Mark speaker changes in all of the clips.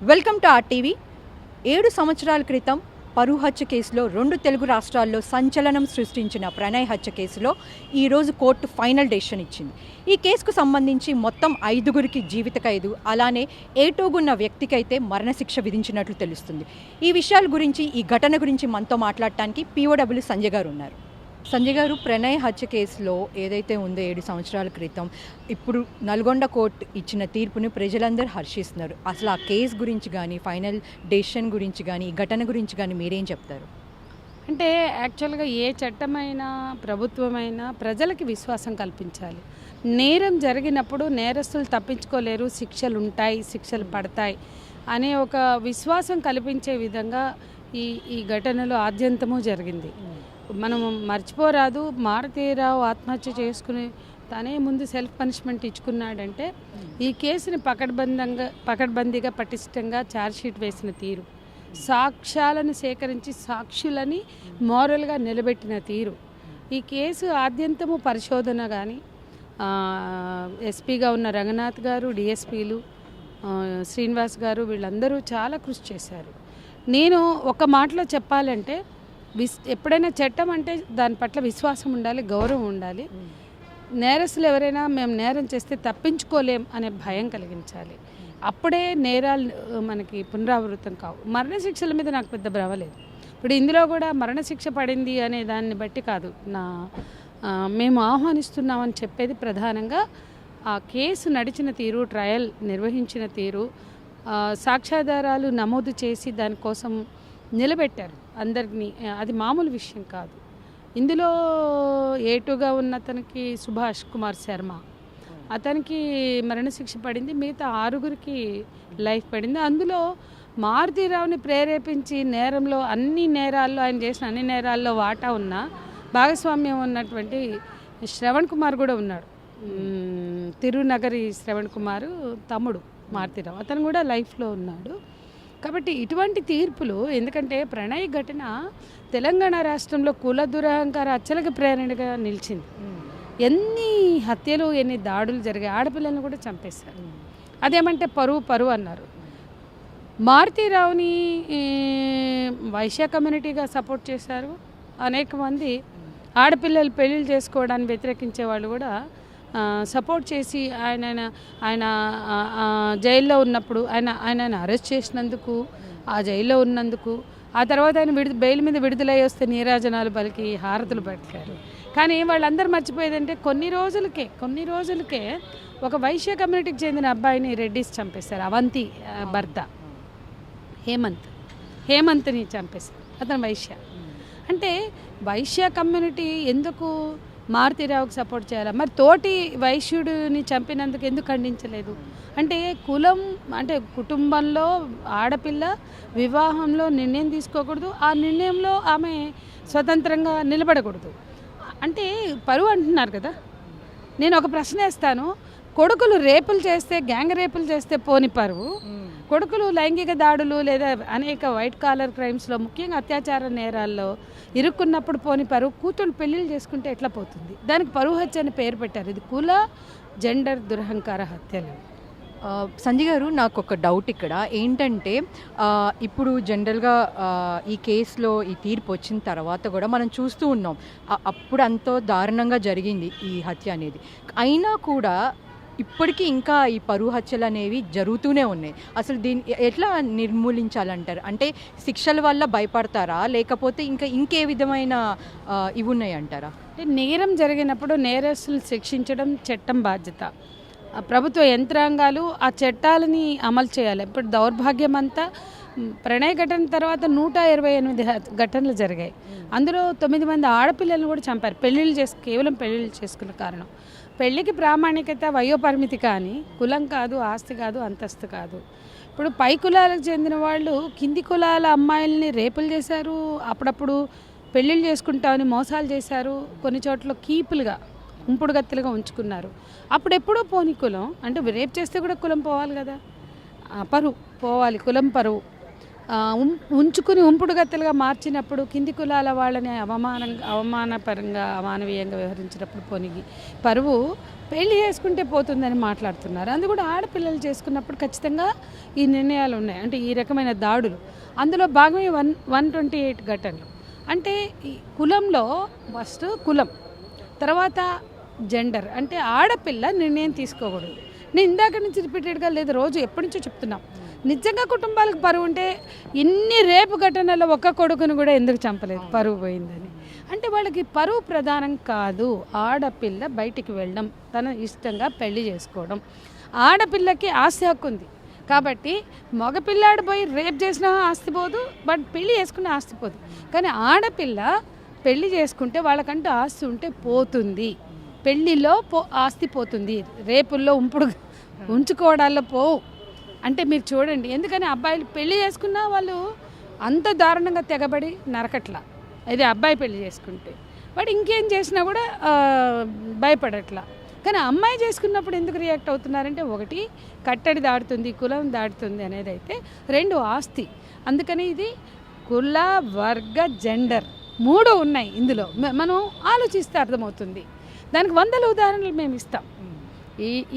Speaker 1: Welcome to RTV. 7 సంవత్సరాల క్రితం పరువు హత్య కేసులో 2 తెలుగు రాష్ట్రాల్లో సంచలనం సృష్టించిన ప్రణయ్ హత్య కేసులో ఈరోజు కోర్టు ఫైనల్ డెసిషన్ ఇచ్చింది. ఈ కేసుకు సంబంధించి మొత్తం 5గురికి జీవిత ఖైదు, అలానే ఏటోగున్న వ్యక్తికైతే మరణశిక్ష విధించినట్లు తెలుస్తుంది. ఈ విషయాల గురించి, ఈ ఘటన గురించి మనతో మాట్లాడటానికి పీఓడబ్ల్యూ సంజయ్ గారు ఉన్నారు. సంజయ్ గారు, ప్రణయ్ హత్య కేసులో ఏదైతే ఉందో 7 సంవత్సరాల క్రితం, ఇప్పుడు నల్గొండ కోర్టు ఇచ్చిన తీర్పుని ప్రజలందరూ హర్షిస్తున్నారు. అసలు ఆ కేసు గురించి కానీ, ఫైనల్ డెసిషన్ గురించి కానీ, ఈ ఘటన గురించి కానీ మీరేం చెప్తారు?
Speaker 2: అంటే యాక్చువల్గా ఏ చట్టమైనా, ప్రభుత్వమైనా ప్రజలకి విశ్వాసం కల్పించాలి. నేరం జరిగినప్పుడు నేరస్తులు తప్పించుకోలేరు, శిక్షలు ఉంటాయి, శిక్షలు పడతాయి అనే ఒక విశ్వాసం కల్పించే విధంగా ఈ ఘటనలో ఆద్యంతము జరిగింది. మనం మర్చిపోరాదు. మారుతీరావు ఆత్మహత్య చేసుకుని తనే ముందు సెల్ఫ్ పనిష్మెంట్ ఇచ్చుకున్నాడంటే ఈ కేసుని పకడ్బందీగా పటిష్టంగా ఛార్జ్షీట్ వేసిన తీరు, సాక్ష్యాలను సేకరించి సాక్షులని మోరల్గా నిలబెట్టిన తీరు, ఈ కేసు ఆద్యంతము పరిశోధన కానీ ఎస్పీగా ఉన్న రంగనాథ్ గారు, డిఎస్పీలు శ్రీనివాస్ గారు వీళ్ళందరూ చాలా కృషి చేశారు. నేను ఒక మాటలో చెప్పాలంటే ఎప్పుడైనా చట్టం అంటే దాని పట్ల విశ్వాసం ఉండాలి, గౌరవం ఉండాలి. నేరస్తులు ఎవరైనా మేము నేరం చేస్తే తప్పించుకోలేం అనే భయం కలిగించాలి. అప్పుడే నేరాలు మనకి పునరావృతం కావు. మరణశిక్షల మీద నాకు పెద్ద భ్రమ లేదు. ఇప్పుడు ఇందులో కూడా మరణశిక్ష పడింది అనే దాన్ని బట్టి కాదు మేము ఆహ్వానిస్తున్నామని చెప్పేది. ప్రధానంగా ఆ కేసు నడిచిన తీరు, ట్రయల్ నిర్వహించిన తీరు, సాక్ష్యాధారాలు నమోదు చేసి దానికోసం నిలబెట్టారు అందరినీ. అది మామూలు విషయం కాదు. ఇందులో ఏటుగా ఉన్న అతనికి సుభాష్ కుమార్ శర్మ, అతనికి మరణశిక్ష పడింది. మిగతా 6గురికి లైఫ్ పడింది. అందులో మారుతీరావుని ప్రేరేపించి నేరంలో అన్ని నేరాల్లో, ఆయన చేసిన అన్ని నేరాల్లో వాటా ఉన్న భాగస్వామ్యం ఉన్నటువంటి శ్రవణ్ కుమార్ కూడా ఉన్నాడు. తిరునగరి శ్రవణ్ కుమార్ తమ్ముడు మారుతీరావు, అతను కూడా లైఫ్లో ఉన్నాడు. కాబట్టి ఇటువంటి తీర్పులు, ఎందుకంటే ప్రణయ్ ఘటన తెలంగాణ రాష్ట్రంలో కుల దురహంకార హత్యలకు ప్రేరణగా నిలిచింది. ఎన్ని హత్యలు, ఎన్ని దాడులు జరిగాయి. ఆడపిల్లలను కూడా చంపేశారు. అదేమంటే పరువు అన్నారు. మారుతీరావుని వైశ్య కమ్యూనిటీగా సపోర్ట్ చేశారు. అనేక మంది ఆడపిల్లలు పెళ్ళిళ్ళు చేసుకోవడాన్ని వ్యతిరేకించే వాళ్ళు కూడా సపోర్ట్ చేసి ఆయన జైల్లో ఉన్నప్పుడు ఆయన అరెస్ట్ చేసినందుకు, ఆ జైల్లో ఉన్నందుకు, ఆ తర్వాత ఆయన బెయిల్ మీద విడుదలై వస్తే నీరాజనాలు పలికి హారతులు పెట్టారు. కానీ వాళ్ళందరూ మర్చిపోయేదంటే కొన్ని రోజులకే ఒక వైశ్య కమ్యూనిటీకి చెందిన అబ్బాయిని రెడ్డిస్ చంపేశారు. అవంతి భర్త హేమంత్ని చంపేశారు. అతను వైశ్య. అంటే వైశ్య కమ్యూనిటీ ఎందుకు మారుతీరావుకి సపోర్ట్ చేయాలి? మరి తోటి వైశ్యుడిని చంపినందుకు ఎందుకు ఖండించలేదు? అంటే కులం, అంటే కుటుంబంలో ఆడపిల్ల వివాహంలో నిర్ణయం తీసుకోకూడదు, ఆ నిర్ణయంలో ఆమె స్వతంత్రంగా నిలబడకూడదు. అంటే పరువు అంటున్నారు కదా. నేను ఒక ప్రశ్న వేస్తాను. కొడుకులు రేపులు చేస్తే, గ్యాంగ్ రేపులు చేస్తే పోని పరువు, కొడుకులు లైంగిక దాడులు లేదా అనేక వైట్ కాలర్ క్రైమ్స్లో, ముఖ్యంగా అత్యాచార నేరాల్లో ఇరుక్కున్నప్పుడు పోని పరువు, కూతుళ్ళు పెళ్ళిళ్ళు చేసుకుంటే ఎట్లా పోతుంది? దానికి పరువు హత్య అని పేరు పెట్టారు. ఇది కుల జెండర్ దురహంకార హత్యలు.
Speaker 1: సంజయ్ గారు, నాకు ఒక డౌట్ ఇక్కడ ఏంటంటే, ఇప్పుడు జనరల్గా ఈ కేసులో ఈ తీర్పు వచ్చిన తర్వాత కూడా మనం చూస్తూ ఉన్నాం, అప్పుడు అంతో దారుణంగా జరిగింది ఈ హత్య అనేది. అయినా కూడా ఇప్పటికీ ఇంకా ఈ పరువు హత్యలు అనేవి జరుగుతూనే ఉన్నాయి. అసలు దీన్ని ఎట్లా నిర్మూలించాలంటారు? అంటే శిక్షల వల్ల భయపడతారా, లేకపోతే ఇంకే విధమైన ఇవి ఉన్నాయి అంటారా?
Speaker 2: అంటే నేరం జరిగినప్పుడు నేరస్తులను శిక్షించడం చట్టం బాధ్యత. ప్రభుత్వ యంత్రాంగాలు ఆ చట్టాలని అమలు చేయాలి. ఇప్పుడు దౌర్భాగ్యం అంతా ప్రణయ్ ఘటన తర్వాత 128 ఘటనలు జరిగాయి. అందులో 9 మంది ఆడపిల్లలను కూడా చంపారు. కేవలం పెళ్ళిళ్ళు చేసుకున్న కారణం. పెళ్ళికి ప్రామాణికత వయోపరిమితి కానీ, కులం కాదు, ఆస్తి కాదు, అంతస్తు కాదు. ఇప్పుడు పై కులాలకు చెందిన వాళ్ళు కింది కులాల అమ్మాయిల్ని రేపులు చేశారు, అప్పుడప్పుడు పెళ్ళిళ్ళు చేసుకుంటామని మోసాలు చేశారు, కొన్ని చోట్ల కీపులుగా, ఉంపుడు గత్తులుగా ఉంచుకున్నారు. అప్పుడెప్పుడో పోని కులం, అంటే రేపు చేస్తే కూడా కులం పోవాలి కదా, పరువు పోవాలి, కులం పరువు. ఉంచుకుని ఉంపుడు గత్తెలుగా మార్చినప్పుడు కింది కులాల వాళ్ళని అవమానపరంగా అమానవీయంగా వ్యవహరించినప్పుడు పొనిగి పరువు పెళ్లి చేసుకుంటే పోతుందని మాట్లాడుతున్నారు. అందు కూడా ఆడపిల్లలు చేసుకున్నప్పుడు ఖచ్చితంగా ఈ నిర్ణయాలు ఉన్నాయి. అంటే ఈ రకమైన దాడులు అందులో భాగమే 128 ఘటనలు. అంటే ఈ కులంలో ఫస్ట్ కులం, తర్వాత జెండర్, అంటే ఆడపిల్ల నిర్ణయం తీసుకోకూడదు. నేను ఇందాక నుంచి రిపీటెడ్గా లేదు, రోజు ఎప్పటి నుంచో చెప్తున్నాం. నిజంగా కుటుంబాలకు పరువు ఉంటే ఇన్ని రేపు ఘటనలో ఒక్క కొడుకును కూడా ఎందుకు చంపలేదు, పరువు పోయిందని. అంటే వాళ్ళకి పరువు ప్రధానం కాదు. ఆడపిల్ల బయటికి వెళ్ళడం, తన ఇష్టంగా పెళ్లి చేసుకోవడం. ఆడపిల్లకి ఆస్తి హక్కు ఉంది కాబట్టి మగపిల్లాడు పోయి రేప్ చేసినా ఆస్తి పోదు, బట్ పెళ్లి చేసుకున్న ఆస్తి పోదు. కానీ ఆడపిల్ల పెళ్లి చేసుకుంటే వాళ్ళకంటూ ఆస్తి ఉంటే పోతుంది. పెళ్లిలో ఆస్తి పోతుంది, రేపుల్లో ఉంచుకోవడాల్లో పోవు. అంటే మీరు చూడండి, ఎందుకని అబ్బాయిలు పెళ్లి చేసుకున్నా వాళ్ళు అంత దారుణంగా తెగబడి నరకట్లా. ఇది అబ్బాయి పెళ్లి చేసుకుంటే వాడు ఇంకేం చేసినా కూడా భయపడట్లా. కానీ అమ్మాయి చేసుకున్నప్పుడు ఎందుకు రియాక్ట్ అవుతున్నారంటే, ఒకటి కట్టడి దాడుతుంది, కులం దాడుతుంది అనేది అయితే, రెండు ఆస్తి. అందుకని ఇది కుల, వర్గ, జెండర్ 3 ఉన్నాయి ఇందులో. మనం ఆలోచిస్తే అర్థమవుతుంది. దానికి 100 ఉదాహరణలు మేము ఇస్తాం.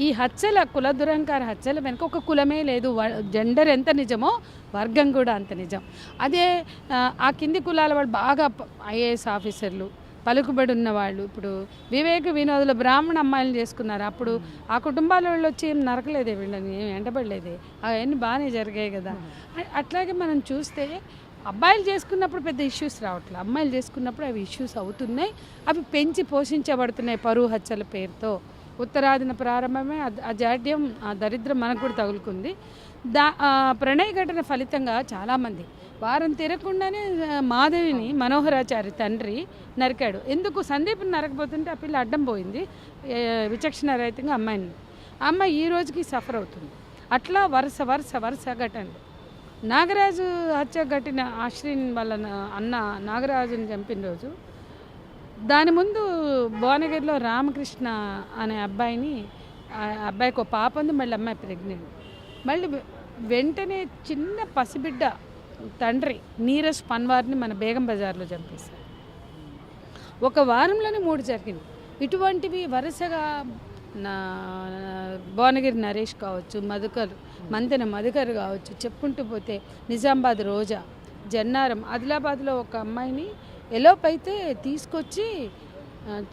Speaker 2: ఈ హత్యల, కుల దురహంకార హత్యల వెనుక ఒక కులమే లేదు. జెండర్ ఎంత నిజమో వర్గం కూడా అంత నిజం. అదే ఆ కింది కులాల వాళ్ళు బాగా ఐఏఎస్ ఆఫీసర్లు, పలుకుబడి ఉన్నవాళ్ళు, ఇప్పుడు వినోదులు బ్రాహ్మణ అమ్మాయిలు చేసుకున్నారు. అప్పుడు ఆ కుటుంబాల వాళ్ళు వచ్చి ఏం నరకలేదే, వీళ్ళని ఏం ఎంటబడలేదే, అవన్నీ బాగానే జరిగాయి కదా. అట్లాగే మనం చూస్తే అబ్బాయిలు చేసుకున్నప్పుడు పెద్ద ఇష్యూస్ రావట్లేదు, అమ్మాయిలు చేసుకున్నప్పుడు అవి ఇష్యూస్ అవుతున్నాయి. అవి పెంచి పోషించబడుతున్నాయి పరువు హత్యల పేరుతో. ఉత్తరాదిన ప్రారంభమే ఆ జాడ్యం, ఆ దరిద్రం మనకు కూడా తగులుకుంది. ప్రణయ ఘటన ఫలితంగా చాలామంది వారం తిరగకుండానే మాధవిని మనోహరాచారి తండ్రి నరికాడు. ఎందుకు? సందీప్ని నరకపోతుంటే ఆ పిల్ల అడ్డం పోయింది విచక్షణ రహితంగా అమ్మాయిని. ఆ అమ్మాయి ఈ రోజుకి సఫర్ అవుతుంది. అట్లా వరుస వరుస వరుస ఘటనలు. నాగరాజు హత్య ఘటన, ఆశ్రిన్ వాళ్ళ అన్న నాగరాజుని చంపిన రోజు, దాని ముందు భువనగిరిలో రామకృష్ణ అనే అబ్బాయిని, అబ్బాయికి ఒక పాప ఉంది, మళ్ళీ అమ్మాయి ప్రెగ్నెంట్. మళ్ళీ వెంటనే చిన్న పసిబిడ్డ తండ్రి నీరజ్ పన్వార్ని మన బేగం బజార్లో చంపేశారు. ఒక వారంలోనే 3 జరిగింది. ఇటువంటివి వరుసగా భువనగిరి నరేష్ కావచ్చు, మంతెన మధుకర్ కావచ్చు, చెప్పుకుంటూ పోతే నిజామాబాద్ రోజా, జన్నారం, ఆదిలాబాద్లో ఒక అమ్మాయిని ఎలోప్ అయితే తీసుకొచ్చి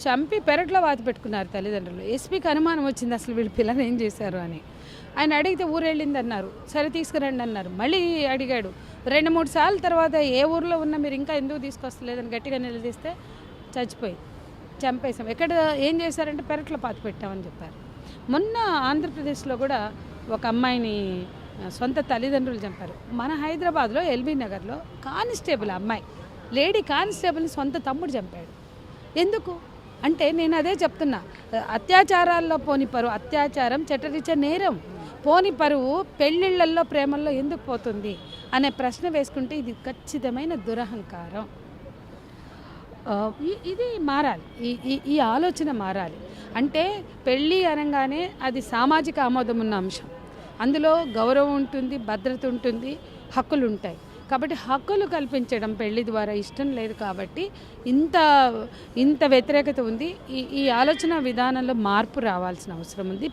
Speaker 2: చంపి పెరట్లో వాతి పెట్టుకున్నారు తల్లిదండ్రులు. ఎస్పీకి అనుమానం వచ్చింది అసలు వీళ్ళు పిల్లని ఏం చేశారు అని. ఆయన అడిగితే ఊరెళ్ళింది అన్నారు. సరే తీసుకురండి అన్నారు. మళ్ళీ అడిగాడు 2-3 సార్లు. తర్వాత ఏ ఊర్లో ఉన్నా మీరు ఇంకా ఎందుకు తీసుకొస్తలేదని గట్టిగా నిలదీస్తే చచ్చిపోయి చంపేశాం. ఎక్కడ ఏం చేశారంటే పెరట్లో పాతి పెట్టామని చెప్పారు. మొన్న ఆంధ్రప్రదేశ్లో కూడా ఒక అమ్మాయిని సొంత తల్లిదండ్రులు చంపారు. మన హైదరాబాద్లో ఎల్బీ నగర్లో కానిస్టేబుల్ అమ్మాయి, లేడీ కానిస్టేబుల్ని సొంత తమ్ముడు చంపాడు. ఎందుకు అంటే నేను అదే చెప్తున్నా, అత్యాచారాల్లో పోని పరువు, అత్యాచారం చట్టరీత్యా నేరం, పోని పరువు పెళ్ళిళ్ళల్లో ప్రేమల్లో ఎందుకు పోతుంది అనే ప్రశ్న వేసుకుంటే ఇది ఖచ్చితమైన దురహంకారం. ఇది మారాలి, ఈ ఆలోచన మారాలి. అంటే పెళ్ళి అనగానే అది సామాజిక ఆమోదం ఉన్న అంశం. అందులో గౌరవం ఉంటుంది, భద్రత ఉంటుంది, హక్కులు ఉంటాయి. కాబట్టి హక్కులు కల్పించడం పెళ్లి ద్వారా ఇష్టం లేదు కాబట్టి ఇంత వ్యతిరేకత ఉంది. ఈ ఆలోచన విధానంలో మార్పు రావాల్సిన అవసరం ఉంది.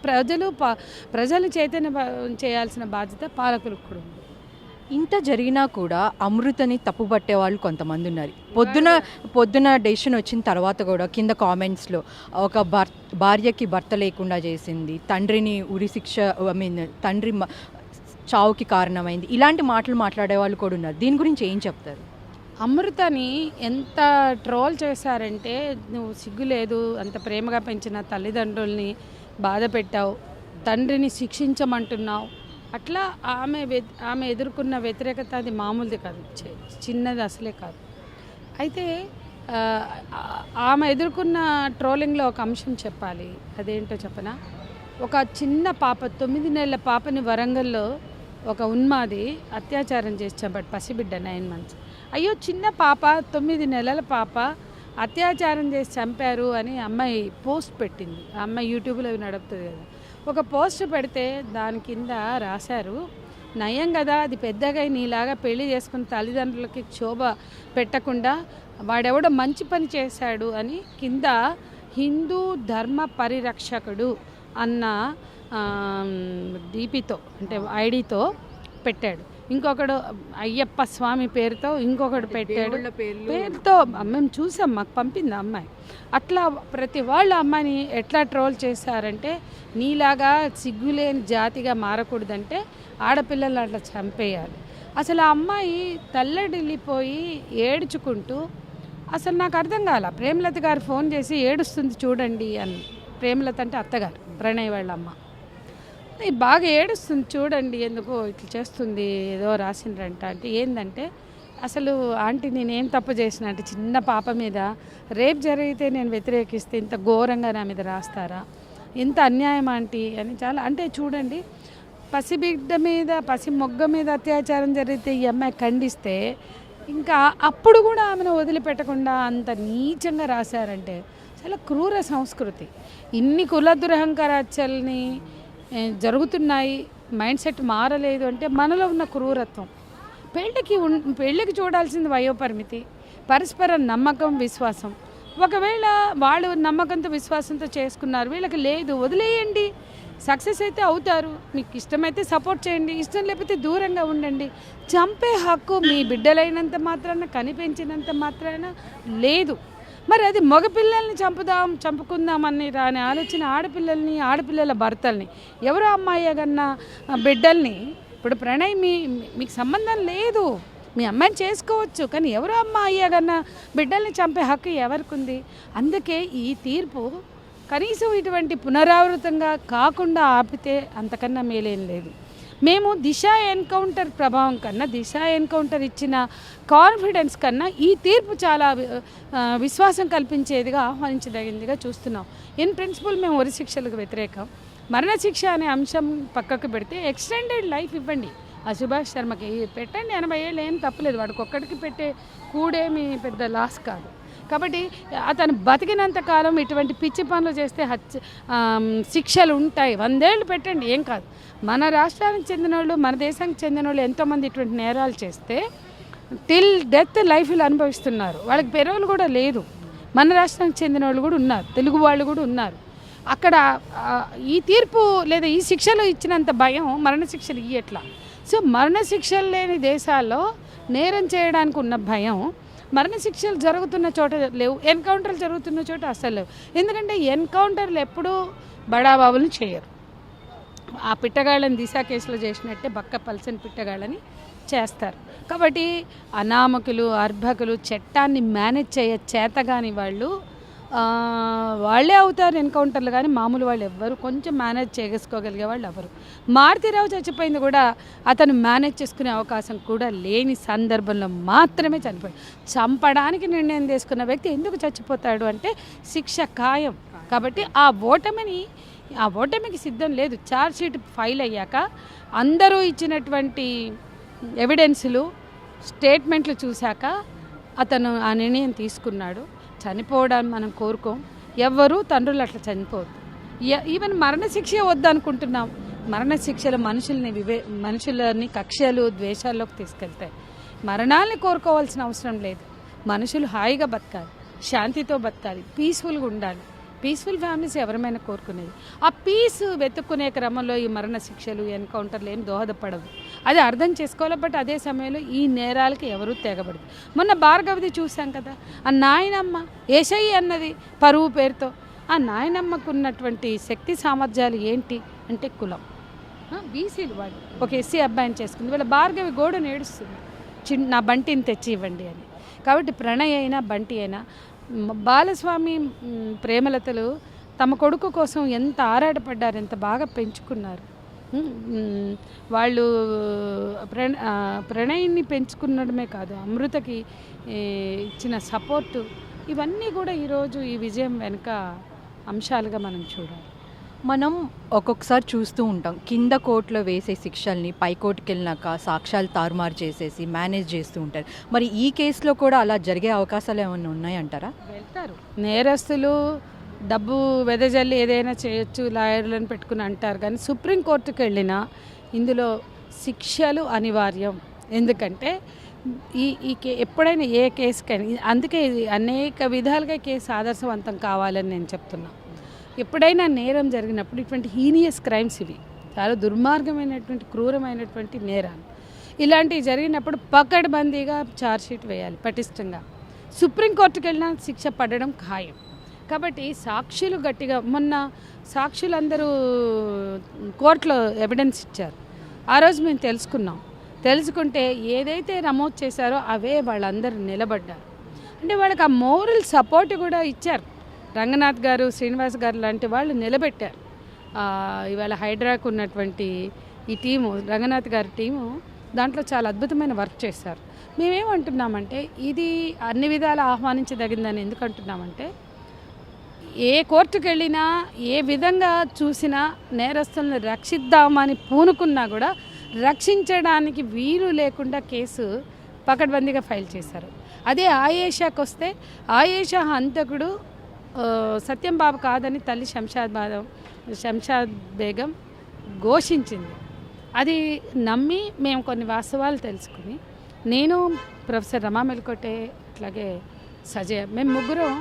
Speaker 2: ప్రజలు చైతన్యం చేయాల్సిన బాధ్యత పాలకులకు కూడా ఉంది.
Speaker 1: ఇంత జరిగినా కూడా అమృతని తప్పుపట్టే వాళ్ళు కొంతమంది ఉన్నారు. పొద్దున డెసిషన్ వచ్చిన తర్వాత కూడా కింద కామెంట్స్లో ఒక భార్యకి భర్త లేకుండా చేసింది, తండ్రిని ఉరిశిక్ష, తండ్రి చావుకి కారణమైంది, ఇలాంటి మాటలు మాట్లాడే వాళ్ళు కూడా ఉన్నారు. దీని గురించి ఏం చెప్తారు?
Speaker 2: అమృతని ఎంత ట్రోల్ చేశారంటే, నువ్వు సిగ్గు లేదు, అంత ప్రేమగా పెంచిన తల్లిదండ్రుల్ని బాధ పెట్టావు, తండ్రిని శిక్షించమంటున్నావు. అట్లా ఆమె ఎదుర్కొన్న వ్యతిరేకత అది మామూలుది కాదు, చిన్నది అసలే కాదు. అయితే ఆమె ఎదుర్కొన్న ట్రోలింగ్లో ఒక అంశం చెప్పాలి. అదేంటో చెప్పనా? ఒక చిన్న పాప, 9 నెలల పాపని వరంగల్లో ఒక ఉన్మాది అత్యాచారం చేసి చంపాడు, పసిబిడ్డ 9 months. అయ్యో చిన్న పాప, 9 నెలల పాప అత్యాచారం చేసి చంపారు అని అమ్మాయి పోస్ట్ పెట్టింది. ఆ అమ్మాయి యూట్యూబ్లో నడుపుతుంది కదా. ఒక పోస్ట్ పెడితే దాని కింద రాశారు, నయం కదా, అది పెద్దగా నీలాగా పెళ్లి చేసుకుని తల్లిదండ్రులకి క్షోభ పెట్టకుండా వాడెవడో మంచి పని చేశాడు అని కింద హిందూ ధర్మ పరిరక్షకుడు అన్న డీపీతో అంటే ఐడితో పెట్టాడు. ఇంకొకడు అయ్యప్ప స్వామి పేరుతో ఇంకొకడు పెట్టాడు, పేరుతో మేము చూసాం, మాకు పంపింది అమ్మాయి. అట్లా ప్రతి వాళ్ళు అమ్మాయిని ఎట్లా ట్రోల్ చేశారంటే, నీలాగా సిగ్గులేని జాతిగా మారకూడదంటే ఆడపిల్లలు అట్లా చంపేయాలి. అసలు ఆ అమ్మాయి తల్లడిల్లిపోయి ఏడ్చుకుంటూ, అసలు నాకు అర్థం కాల. ప్రేమలత గారు ఫోన్ చేసి ఏడుస్తుంది చూడండి అని. ప్రేమలత అంటే అత్తగారు, ప్రణయ్ వాళ్ళ అమ్మ. బాగా ఏడుస్తుంది చూడండి, ఎందుకో ఇట్లా చేస్తుంది, ఏదో రాసిండ్రంట. అంటే ఏంటంటే, అసలు ఆంటీ నేనేం తప్పు చేసిన అంటే, చిన్న పాప మీద రేప్ జరిగితే నేను వ్యతిరేకిస్తే ఇంత ఘోరంగా నా మీద రాస్తారా, ఇంత అన్యాయం ఆంటీ అని. చాలా అంటే చూడండి, పసిబిడ్డ మీద పసి మొగ్గ మీద అత్యాచారం జరిగితే ఈ అమ్మాయి ఖండిస్తే, ఇంకా అప్పుడు కూడా ఆమెను వదిలిపెట్టకుండా అంత నీచంగా రాశారంటే చాలా క్రూర సంస్కృతి. ఇన్ని కుల దురహంకారాచల్ని జరుగుతున్నాయి, మైండ్ సెట్ మారలేదు అంటే మనలో ఉన్న క్రూరత్వం. పెళ్ళికి చూడాల్సింది వయోపరిమితి, పరస్పర నమ్మకం, విశ్వాసం. ఒకవేళ వాళ్ళు నమ్మకంతో విశ్వాసంతో చేసుకున్నారు, వీళ్ళకి లేదు, వదిలేయండి. సక్సెస్ అయితే అవుతారు, మీకు ఇష్టమైతే సపోర్ట్ చేయండి, ఇష్టం లేకపోతే దూరంగా ఉండండి. చంపే హక్కు మీ బిడ్డలైనంత మాత్రాన, కనిపించినంత మాత్రాన లేదు. మరి అది మగపిల్లల్ని చంపుకుందాం అని రాని ఆలోచన ఆడపిల్లల్ని, ఆడపిల్లల భర్తల్ని, ఎవరో అమ్మాయి కన్నా బిడ్డల్ని. ఇప్పుడు ప్రణయ్ మీకు సంబంధం లేదు, మీ అమ్మాయిని చేసుకోవచ్చు, కానీ ఎవరో అమ్మాయి కన్నా బిడ్డల్ని చంపే హక్కు ఎవరికి ఉంది? అందుకే ఈ తీర్పు కనీసం ఇటువంటి పునరావృతంగా కాకుండా ఆపితే అంతకన్నా మేలేం లేదు. మేము దిశ ఎన్కౌంటర్ ప్రభావం కన్నా, దిశ ఎన్కౌంటర్ ఇచ్చిన కాన్ఫిడెన్స్ కన్నా ఈ తీర్పు చాలా విశ్వాసం కల్పించేదిగా, ఆహ్వానించదగిందిగా చూస్తున్నాం. ఇన్ ప్రిన్సిపల్ మేము ఉరి శిక్షలకు వ్యతిరేకం. మరణశిక్ష అనే అంశం పక్కకు పెడితే ఎక్స్టెండెడ్ లైఫ్ ఇవ్వండి. ఆ సుభాష్ శర్మకి పెట్టండి, 80 ఏళ్ళు ఏం తప్పలేదు, వాడికి ఒక్కడికి పెట్టే కూడేమి పెద్ద లాస్ కాదు. కాబట్టి అతను బతికినంత కాలం ఇటువంటి పిచ్చి పనులు చేస్తే శిక్షలు ఉంటాయి. 100 ఏళ్ళు పెట్టండి, ఏం కాదు. మన రాష్ట్రానికి చెందిన వాళ్ళు, మన దేశానికి చెందిన వాళ్ళు ఎంతోమంది ఇటువంటి నేరాలు చేస్తే టిల్ డెత్ లైఫ్లు అనుభవిస్తున్నారు, వాళ్ళకి పెరోల్ కూడా లేదు. మన రాష్ట్రానికి చెందిన వాళ్ళు కూడా ఉన్నారు, తెలుగు వాళ్ళు కూడా ఉన్నారు. అక్కడ ఈ తీర్పు లేదా ఈ శిక్షలు ఇచ్చినంత భయం మరణశిక్షలు ఇయ్యట్లా. సో మరణశిక్షలు లేని దేశాల్లో నేరం చేయడానికి ఉన్న భయం మరణశిక్షలు జరుగుతున్న చోట లేవు, ఎన్కౌంటర్లు జరుగుతున్న చోట అస్సలు లేవు. ఎందుకంటే ఎన్కౌంటర్లు ఎప్పుడూ బడాబాబులను చేయరు. ఆ పిట్టగాళ్ళని దిశ కేసులో చేసినట్టే బక్క పల్సని పిట్టగాళ్ళని చేస్తారు. కాబట్టి అనామకులు, అర్భకులు, చట్టాన్ని మేనేజ్ చేతగాని వాళ్ళు వాళ్ళే అవుతారు ఎన్కౌంటర్లు, కానీ మామూలు వాళ్ళు ఎవ్వరు కొంచెం మేనేజ్ చేసుకోగలిగే వాళ్ళు ఎవరు. మారుతిరావు చచ్చిపోయింది కూడా అతను మేనేజ్ చేసుకునే అవకాశం కూడా లేని సందర్భంలో మాత్రమే చనిపోయాడు. చంపడానికి నిర్ణయం తీసుకున్న వ్యక్తి ఎందుకు చచ్చిపోతాడు అంటే శిక్ష ఖాయం. కాబట్టి ఆ ఓటమికి సిద్ధం లేదు. ఛార్జ్ షీట్ ఫైల్ అయ్యాక అందరూ ఇచ్చినటువంటి ఎవిడెన్సులు, స్టేట్మెంట్లు చూశాక అతను ఆ నిర్ణయం తీసుకున్నాడు. చనిపోవడాన్ని మనం కోరుకోం, ఎవ్వరూ తండ్రులు అట్లా చనిపోవద్దు. ఈవెన్ మరణశిక్ష వద్దనుకుంటున్నాం. మరణశిక్షలు మనుషులని కక్షలు, ద్వేషాల్లోకి తీసుకెళ్తాయి. మరణాలని కోరుకోవాల్సిన అవసరం లేదు. మనుషులు హాయిగా బతకాలి, శాంతితో బతకాలి, పీస్ఫుల్గా ఉండాలి. పీస్ఫుల్ ఫ్యామిలీస్ ఎవరమైనా కోరుకునేది. ఆ పీస్ వెతుక్కునే క్రమంలో ఈ మరణ శిక్షలు, ఎన్కౌంటర్లు ఏం దోహదపడవు. అది అర్థం చేసుకోవాలి. బట్ అదే సమయంలో ఈ నేరాలకి ఎవరూ తెగబడదు. మొన్న భార్గవది చూసాం కదా, ఆ నాయనమ్మ ఏషయ్య అన్నది పరువు పేరుతో. ఆ నాయనమ్మకు ఉన్నటువంటి శక్తి సామర్థ్యాలు ఏంటి అంటే కులం, బీసీలు. వాళ్ళు ఒక ఎస్సీ అబ్బాయిని చేసుకుంది, వీళ్ళ భార్గవి గోడను ఏడుస్తుంది, నా బంటిని తెచ్చి ఇవ్వండి అని. కాబట్టి ప్రణయ్ అయినా బంటి అయినా, బాలస్వామి, ప్రేమలతలు తమ కొడుకు కోసం ఎంత ఆరాటపడ్డారు, ఎంత బాగా పెంచుకున్నారు. వాళ్ళు ప్రణయ్ని పెంచుకున్నడమే కాదు, అమృతకి ఇచ్చిన సపోర్టు, ఇవన్నీ కూడా ఈరోజు ఈ విజయం వెనుక అంశాలుగా మనం చూడాలి.
Speaker 1: మనం ఒక్కొక్కసారి చూస్తూ ఉంటాం, కింద కోర్టులో వేసే శిక్షల్ని పై కోర్టుకి వెళ్ళినాక సాక్ష్యాలు తారుమారు చేసేసి మేనేజ్ చేస్తూ ఉంటారు. మరి ఈ కేసులో కూడా అలా జరిగే అవకాశాలు ఏమైనా ఉన్నాయంటారా?
Speaker 2: వెళ్తారు నేరస్తులు, డబ్బు వెదజల్లి ఏదైనా చేయొచ్చు, లాయర్లను పెట్టుకుని అంటారు. కానీ సుప్రీంకోర్టుకి వెళ్ళినా ఇందులో శిక్షలు అనివార్యం. ఎందుకంటే ఎప్పుడైనా ఏ కేసుకైనా అందుకే ఇది అనేక విధాలుగా కేసు ఆదర్శవంతం కావాలని నేను చెప్తున్నా. ఎప్పుడైనా నేరం జరిగినప్పుడు ఇటువంటి హీనియస్ క్రైమ్స్ ఇవి చాలా దుర్మార్గమైనటువంటి క్రూరమైనటువంటి నేరాలు ఇలాంటివి జరిగినప్పుడు పకడ్బందీగా ఛార్జ్షీట్ వేయాలి పటిష్టంగా. సుప్రీంకోర్టుకు వెళ్ళినా శిక్ష పడడం ఖాయం. కాబట్టి సాక్షులు గట్టిగా మొన్న సాక్షులందరూ కోర్టులో ఎవిడెన్స్ ఇచ్చారు. ఆ రోజు మేము తెలుసుకుంటే ఏదైతే నమోదు చేశారో అవే వాళ్ళందరూ నిలబడ్డారు. అంటే వాళ్ళకి ఆ మోరల్ సపోర్ట్ కూడా ఇచ్చారు. రంగనాథ్ గారు, శ్రీనివాస్ గారు లాంటి వాళ్ళు నిలబెట్టారు. ఇవాళ హైడ్రాకు ఉన్నటువంటి ఈ టీము, రంగనాథ్ గారి టీము దాంట్లో చాలా అద్భుతమైన వర్క్ చేశారు. మేమేమంటున్నామంటే ఇది అన్ని విధాలు ఆహ్వానించదగిందని ఎందుకు అంటున్నామంటే ఏ కోర్టుకు వెళ్ళినా ఏ విధంగా చూసినా నేరస్తులను రక్షిద్దామని పూనుకున్నా కూడా రక్షించడానికి వీలు లేకుండా కేసు పకడ్బందీగా ఫైల్ చేశారు. అదే ఆయేషాకు వస్తే ఆయేషా హంతకుడు సత్యం బాబు కాదని తల్లి శంషాద్ బేగం ఘోషించింది. అది నమ్మి మేము కొన్ని వాస్తవాలు తెలుసుకుని నేను ప్రొఫెసర్ రమా మెల్కోటే అట్లాగే సజయ్ మేము ముగ్గురం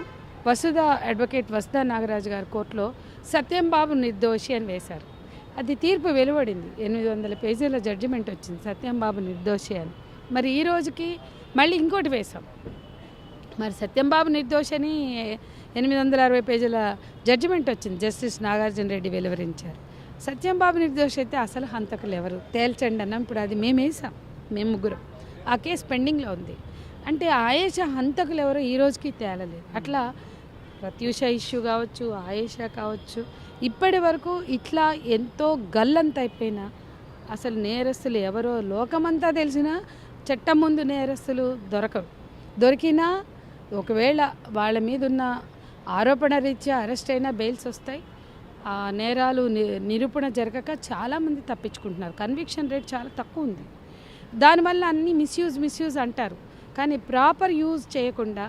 Speaker 2: అడ్వకేట్ వసుధ నాగరాజు గారి కోర్టులో సత్యం బాబు నిర్దోషి అని వేశారు. అది తీర్పు వెలువడింది. 800 పేజీల జడ్జిమెంట్ వచ్చింది సత్యం బాబు నిర్దోషి అని. మరి ఈ రోజుకి మళ్ళీ ఇంకోటి వేశాం. మరి సత్యం బాబు నిర్దోషి అని 860 పేజీల జడ్జిమెంట్ వచ్చింది. జస్టిస్ నాగార్జున రెడ్డి వెలువరించారు. సత్యం బాబు నిర్దోషి అయితే అసలు హంతకులు ఎవరు తేల్చండి అన్నాం. ఇప్పుడు అది మేము వేసాం, మేము ముగ్గురం. ఆ కేసు పెండింగ్లో ఉంది. అంటే ఆయేషా హంతకులు ఎవరో ఈ రోజుకి తేలలేదు. అట్లా ప్రత్యూష ఇష్యూ కావచ్చు, ఆయేషా కావచ్చు, ఇప్పటి వరకు ఇట్లా ఎంతో గల్లంత అయిపోయినా అసలు నేరస్తులు ఎవరో లోకమంతా తెలిసినా చట్టం ముందు నేరస్తులు దొరికినా ఒకవేళ వాళ్ళ మీద ఉన్న ఆరోపణ రీత్యా అరెస్ట్ అయినా బెయిల్స్ వస్తాయి. ఆ నేరాలు నిరూపణ జరగక చాలామంది తప్పించుకుంటున్నారు. కన్విక్షన్ రేట్ చాలా తక్కువ ఉంది. దానివల్ల అన్నీ మిస్యూజ్ అంటారు. కానీ ప్రాపర్ యూజ్ చేయకుండా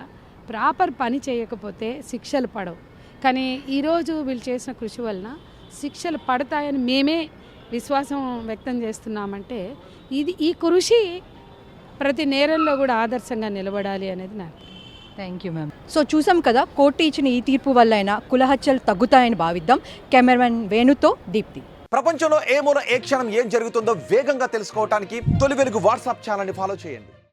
Speaker 2: ప్రాపర్ పని చేయకపోతే శిక్షలు పడవు. కానీ ఈరోజు వీళ్ళు చేసిన కృషి వలన శిక్షలు పడతాయని మేమే విశ్వాసం వ్యక్తం చేస్తున్నామంటే ఈ కృషి ప్రతి నేరంలో కూడా ఆదర్శంగా నిలబడాలి అనేది నాకు.
Speaker 1: Thank you ma'am. సో చూసాం కదా, కోర్టు ఇచ్చిన ఈ తీర్పు వల్లైనా కుల హత్యలు తగ్గుతాయని భావిద్దాం. కెమెరామెన్ వేణుతో దీప్తి.
Speaker 3: ప్రపంచంలో ఏ మూల ఏ క్షణం ఏం జరుగుతుందో వేగంగా తెలుసుకోవడానికి తొలి వెలుగు వాట్సాప్ ఛానల్ని ఫాలో చేయండి.